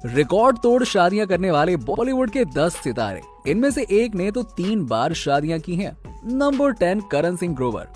Record तोड़ शादियां करने वाले बॉलीवुड के 10 सितारे, इनमें से एक ने तो 3 बार शादियां की हैं। नंबर 10, करण सिंह ग्रोवर।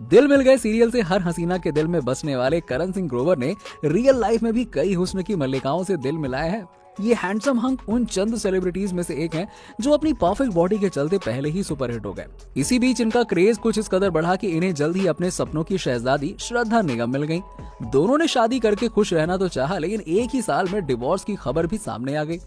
दिल मिल गए सीरियल से हर हसीना के दिल में बसने वाले करण सिंह ग्रोवर ने रियल लाइफ में भी कई हुस्न की मल्लिकाओं से दिल मिलाया है। ये हैंडसम हंक उन चंद सेलिब्रिटीज में से एक हैं जो अपनी परफेक्ट बॉडी के चलते पहले ही सुपरहिट हो गए। इसी बीच इनका क्रेज कुछ इस कदर बढ़ा कि इन्हें जल्द ही अपने सपनों की शहजादी श्रद्धा निगम मिल गई। दोनों ने शादी करके खुश रहना तो चाहा, लेकिन एक ही साल में डिवोर्स की खबर भी सामने आ गई।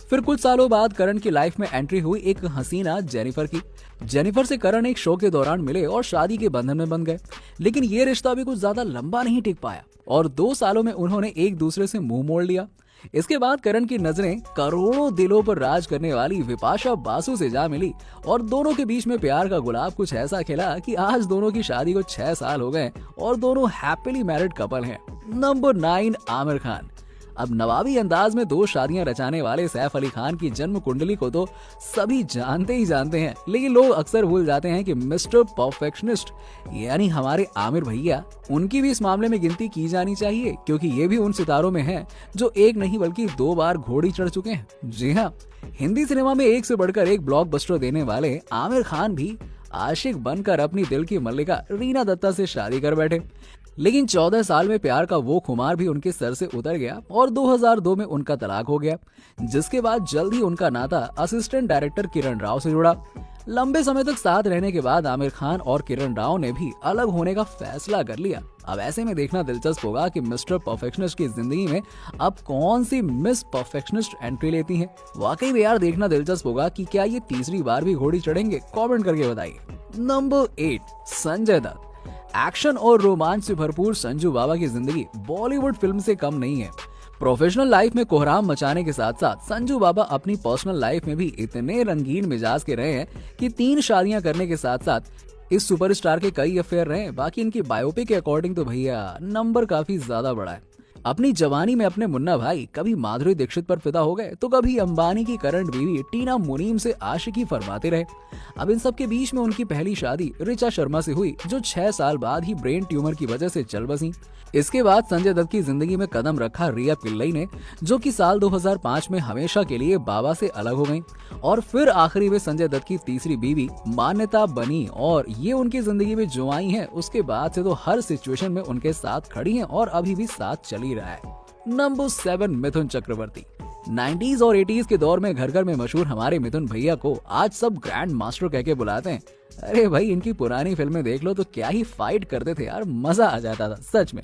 फिर कुछ सालों बाद करण की लाइफ में एंट्री हुई एक हसीना जेनिफर की। जेनिफर से करण एक शो के दौरान मिले और शादी के बंधन में बंध गए, लेकिन ये रिश्ता भी कुछ ज्यादा लंबा नहीं टिक पाया और 2 सालों में उन्होंने एक दूसरे से मुंह मोड़ लिया। इसके बाद करण की नजरें करोड़ों दिलों पर राज करने वाली विपाशा बासु से जा मिली और दोनों के बीच में प्यार का गुलाब कुछ ऐसा खिला कि आज दोनों की शादी को 6 साल हो गए और दोनों हैप्पीली मैरिड कपल हैं। नंबर 9, आमिर खान। अब नवाबी अंदाज में 2 शादियां रचाने वाले सैफ अली खान की जन्म कुंडली को तो सभी जानते ही जानते हैं, लेकिन लोग अक्सर भूल जाते हैं कि मिस्टर परफेक्शनिस्ट यानी हमारे आमिर भैया, उनकी भी इस मामले में गिनती की जानी चाहिए, क्योंकि ये भी उन सितारों में हैं जो एक नहीं बल्कि 2 बार घोड़ी चढ़ चुके हैं। जी हाँ, हिंदी सिनेमा में एक से बढ़कर एक ब्लॉकबस्टर देने वाले आमिर खान भी आशिक बनकर अपनी दिल की मल्लिका रीना दत्ता से शादी कर बैठे। लेकिन 14 साल में प्यार का वो खुमार भी उनके सर से उतर गया और 2002 में उनका तलाक हो गया, जिसके बाद जल्द ही उनका नाता असिस्टेंट डायरेक्टर किरण राव से जुड़ा। लंबे समय तक साथ रहने के बाद आमिर खान और किरण राव ने भी अलग होने का फैसला कर लिया। अब ऐसे में देखना दिलचस्प होगा कि मिस्टर परफेक्शनिस्ट की जिंदगी में अब कौन सी मिस परफेक्शनिस्ट एंट्री लेती हैं। वाकई में यार देखना दिलचस्प होगा कि क्या ये तीसरी बार भी घोड़ी चढ़ेंगे। कमेंट करके बताइए। नंबर 8, संजय दत्त। एक्शन और रोमांच से भरपूर संजू बाबा की जिंदगी बॉलीवुड फिल्म से कम नहीं है। प्रोफेशनल लाइफ में कोहराम मचाने के साथ साथ संजू बाबा अपनी पर्सनल लाइफ में भी इतने रंगीन मिजाज के रहे हैं कि 3 शादियां करने के साथ साथ इस सुपरस्टार के कई अफेयर रहे। बाकी इनकी बायोपिक के अकॉर्डिंग तो भैया नंबर काफी ज्यादा बड़ा है। अपनी जवानी में अपने मुन्ना भाई कभी माधुरी दीक्षित पर फिदा हो गए तो कभी अंबानी की करंट बीवी टीना मुनीम से आशिकी फरमाते रहे। अब इन सब के बीच में उनकी पहली शादी ऋचा शर्मा से हुई, जो 6 साल बाद ही ब्रेन ट्यूमर की वजह से चल बसी। इसके बाद संजय दत्त की जिंदगी में कदम रखा रिया पिल्लई ने, जो कि साल 2005 में हमेशा के लिए बाबा से अलग हो गईं। और फिर आखिरी में संजय दत्त की तीसरी बीवी मान्यता बनी और ये उनकी जिंदगी में जो आई हैं, उसके बाद से तो हर सिचुएशन में उनके साथ खड़ी हैं और अभी भी साथ चल ही रहा है। नंबर 7, मिथुन चक्रवर्ती। 90s और 80s के दौर में घर घर में मशहूर हमारे मिथुन भैया को आज सब ग्रैंड मास्टर कह के बुलाते हैं। अरे भाई, इनकी पुरानी फिल्में देख लो तो क्या ही फाइट करते थे यार, मजा आ जाता था सच में।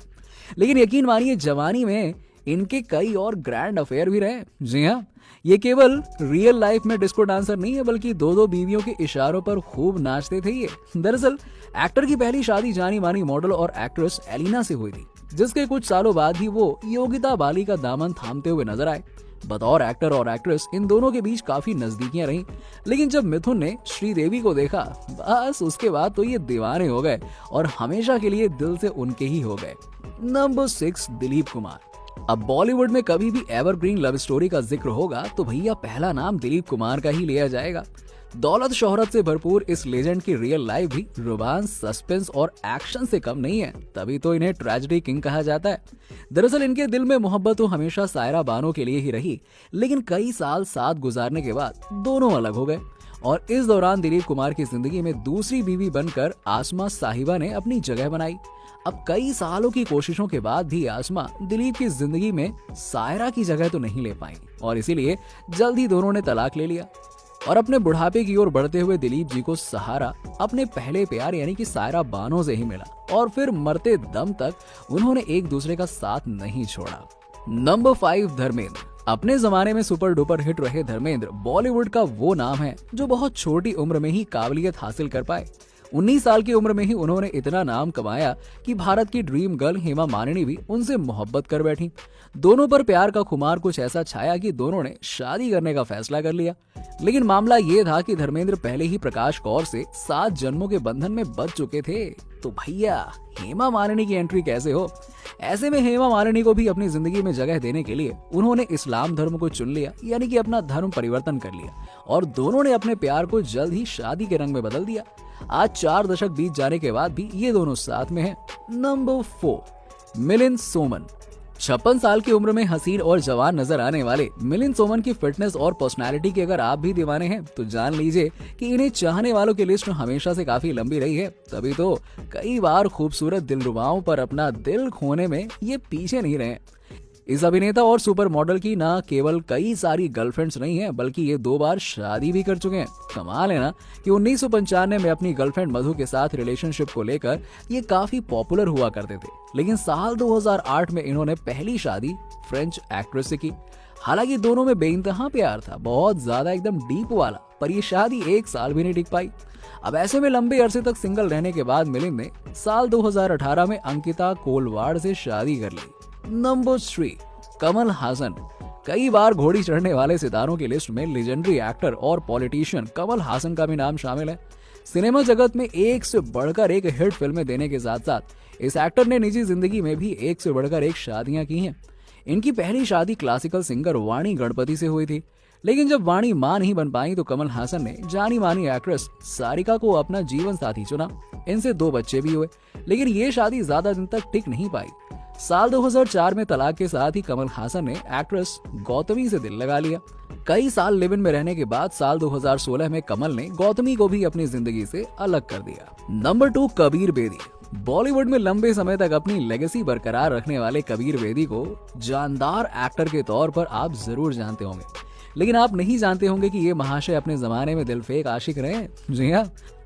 लेकिन यकीन मानिए जवानी में इनके कई और ग्रैंड अफेयर भी रहे। जी हाँ, ये केवल रियल लाइफ में डिस्को डांसर नहीं है, बल्कि 2 बीवियों के इशारों पर खूब नाचते थे ये। दरअसल एक्टर की पहली शादी जानी मानी मॉडल और एक्ट्रेस एलिना से हुई थी, जिसके कुछ सालों बाद ही वो योगिता बाली का दामन थामते हुए नजर आए। बतौर एक्टर और एक्ट्रेस इन दोनों के बीच काफी नजदीकियां रहीं, लेकिन जब मिथुन ने श्रीदेवी को देखा, बस उसके बाद तो ये दीवाने हो गए और हमेशा के लिए दिल से उनके ही हो गए। नंबर 6, दिलीप कुमार। अब बॉलीवुड में कभी भी एवरग्रीन लव स्टोरी का जिक्र होगा तो भैया पहला नाम दिलीप कुमार का ही लिया जाएगा। दौलत शोहरत से भरपूर इस लेजेंड की रियल लाइफ भी रोमांस, सस्पेंस और एक्शन से कम नहीं है, तभी तो इन्हें ट्रेजेडी किंग कहा जाता है। दरअसल इनके दिल में मोहब्बत तो हमेशा सायरा बानो के लिए ही रही, लेकिन कई साल साथ गुजारने के बाद दोनों अलग हो गए और इस दौरान दिलीप कुमार की जिंदगी में दूसरी बीवी बनकर आसमा साहिबा ने अपनी जगह बनाई। अब कई सालों की कोशिशों के बाद भी आसमा दिलीप की जिंदगी में सायरा की जगह तो नहीं ले पाई और इसीलिए जल्द ही दोनों ने तलाक ले लिया और अपने बुढ़ापे की ओर बढ़ते हुए दिलीप जी को सहारा अपने पहले प्यार यानी कि सायरा बानो से ही मिला और फिर मरते दम तक उन्होंने एक दूसरे का साथ नहीं छोड़ा। नंबर 5, धर्मेंद्र। अपने जमाने में सुपर डुपर हिट रहे धर्मेंद्र बॉलीवुड का वो नाम है जो बहुत छोटी उम्र में ही काबिलियत हासिल कर पाए। 19 साल की उम्र में ही उन्होंने इतना नाम कमाया कि भारत की ड्रीम गर्ल हेमा मालिनी भी उनसे मोहब्बत कर बैठी। दोनों पर प्यार का खुमार कुछ ऐसा छाया कि दोनों ने शादी करने का फैसला कर लिया। लेकिन मामला ये था कि धर्मेंद्र पहले ही प्रकाश कौर से 7 जन्मों के बंधन में बंध चुके थे, तो भैया हेमा मालिनी की एंट्री कैसे हो। ऐसे में हेमा मालिनी को भी अपनी जिंदगी में जगह देने के लिए उन्होंने इस्लाम धर्म को चुन लिया, यानी कि अपना धर्म परिवर्तन कर लिया और दोनों ने अपने प्यार को जल्द ही शादी के रंग में बदल दिया। आज 4 दशक बीत जाने के बाद भी ये दोनों साथ में हैं। नंबर 4, मिलिंद सोमन। 56 साल की उम्र में हसीन और जवान नजर आने वाले मिलिंद सोमन की फिटनेस और पर्सनालिटी के अगर आप भी दीवाने हैं तो जान लीजिए कि इन्हें चाहने वालों की लिस्ट हमेशा से काफी लंबी रही है। तभी तो कई बार खूबसूरत दिलरुबाओं पर अपना दिल खोने में ये पीछे नहीं रहे। इस अभिनेता और सुपर मॉडल की ना केवल कई सारी गर्लफ्रेंड्स नहीं है, बल्कि ये 2 बार शादी भी कर चुके हैं। कमाल है ना कि 1995 में अपनी गर्लफ्रेंड मधु के साथ रिलेशनशिप को लेकर ये काफी पॉपुलर हुआ करते थे, लेकिन साल 2008 में इन्होंने पहली शादी फ्रेंच एक्ट्रेस से की। हालांकि दोनों में बेइंतहा प्यार था, बहुत ज्यादा एकदम डीप वाला, पर ये शादी 1 साल भी नहीं टिक पाई। अब ऐसे में लंबे अरसे तक सिंगल रहने के बाद मिलिंद ने साल 2018 में अंकिता कोलवाड़ से शादी कर ली। नंबर 3, कमल हासन। कई बार घोड़ी चढ़ने वाले सितारों की लिस्ट में लेजेंडरी एक्टर और पॉलिटिशियन कमल हासन का भी नाम शामिल है। सिनेमा जगत में एक से बढ़कर एक हिट फिल्में देने के साथ साथ इस एक्टर ने निजी जिंदगी में भी एक से बढ़कर एक शादियां की हैं। इनकी पहली शादी क्लासिकल सिंगर वाणी गणपति से हुई थी, लेकिन जब वाणी मां नहीं बन पाई तो कमल हासन ने जानी मानी एक्ट्रेस सारिका को अपना जीवन साथी चुना। इनसे 2 बच्चे भी हुए, लेकिन ये शादी ज्यादा दिन तक टिक नहीं पाई। साल 2004 में तलाक के साथ ही कमल हासन ने एक्ट्रेस गौतमी से दिल लगा लिया। कई साल लिव इन में रहने के बाद साल 2016 में कमल ने गौतमी को भी अपनी जिंदगी से अलग कर दिया। नंबर 2, कबीर बेदी। बॉलीवुड में लंबे समय तक अपनी लेगेसी बरकरार रखने वाले कबीर बेदी को जानदार एक्टर के तौर पर आप जरूर जानते होंगे, लेकिन आप नहीं जानते होंगे कि ये महाशय अपने जमाने में दिलफेक आशिक रहे हैं। जी हाँ,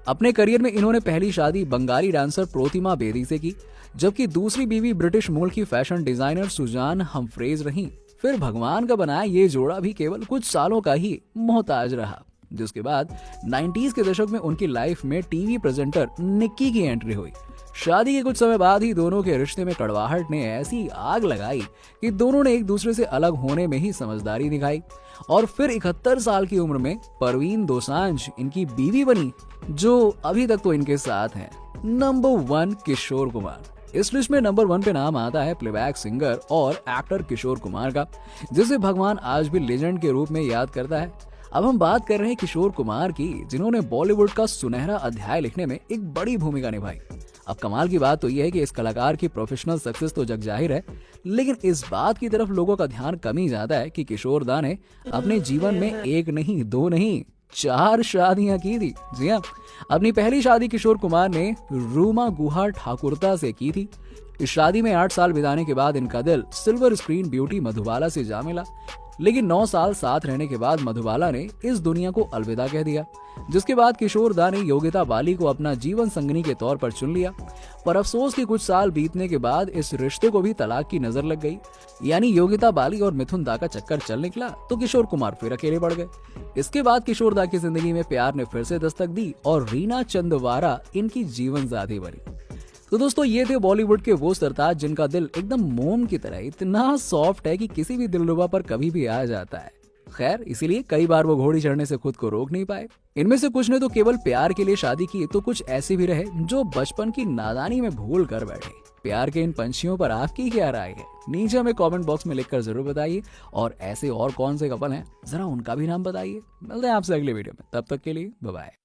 अपने करियर में इन्होंने पहली शादी बंगाली डांसर प्रोतिमा बेदी से की, जबकि दूसरी बीवी ब्रिटिश मूल की फैशन डिजाइनर सुजान हम्फ्रेज रही। फिर भगवान का बनाया ये जोड़ा भी केवल कुछ सालों का ही मोहताज रहा, जिसके बाद 90s के दशक में उनकी लाइफ में टीवी प्रेजेंटर निक्की की एंट्री हुई। शादी के कुछ समय बाद ही दोनों के रिश्ते में कड़वाहट ने ऐसी आग लगाई कि दोनों ने एक दूसरे से अलग होने में ही समझदारी दिखाई, और फिर 71 साल की उम्र में परवीन दोसांझ इनकी बीवी बनी, जो अभी तक तो इनके साथ हैं। नंबर 1, किशोर कुमार। इस लिस्ट में नंबर 1 पे नाम आता है प्लेबैक सिंगर और एक्टर किशोर कुमार का, जिसे भगवान आज भी लेजेंड के रूप में याद करता है। अब हम बात कर रहे हैं किशोर कुमार की, जिन्होंने बॉलीवुड का सुनहरा अध्याय लिखने में एक बड़ी भूमिका निभाई। अब कमाल की बात तो यह है कि इस कलाकार की प्रोफेशनल सक्सेस तो जग जाहिर है, लेकिन इस बात की तरफ लोगों का ध्यान कम ही जाता है कि किशोर दा ने अपने जीवन में 1 नहीं 2 नहीं 4 शादियां की थी। जी हाँ, अपनी पहली शादी किशोर कुमार ने रूमा गुहा ठाकुरता से की थी। इस शादी में 8 साल बिताने के बाद इनका दिल सिल्वर स्क्रीन ब्यूटी मधुबाला से जा मिला, लेकिन 9 साल साथ रहने के बाद मधुबाला ने इस दुनिया को अलविदा कह दिया, जिसके बाद किशोर दा ने योगिता बाली को अपना जीवन संगनी के तौर पर चुन लिया। पर अफसोस कि कुछ साल बीतने के बाद इस रिश्ते को भी तलाक की नजर लग गई, यानी योगिता बाली और मिथुन दा का चक्कर चल निकला तो किशोर कुमार फिर अकेले पड़ गए। इसके बाद किशोर दा की जिंदगी में प्यार ने फिर से दस्तक दी और रीना चंदवारा इनकी जीवन साथी बनी। तो दोस्तों, ये थे बॉलीवुड के वो सरताज जिनका दिल एकदम मोम की तरह इतना सॉफ्ट है कि किसी भी दिलरुबा पर कभी भी आ जाता है। खैर, इसीलिए कई बार वो घोड़ी चढ़ने से खुद को रोक नहीं पाए। इनमें से कुछ ने तो केवल प्यार के लिए शादी की, तो कुछ ऐसे भी रहे जो बचपन की नादानी में भूल कर बैठे। प्यार के इन पंछियों पर आपकी क्या राय है? नीचे हमें कमेंट बॉक्स में लिखकर जरूर बताइए, और ऐसे और कौन से कपल हैं जरा उनका भी नाम बताइए। मिलते हैं आपसे अगले वीडियो में, तब तक के लिए बाय बाय।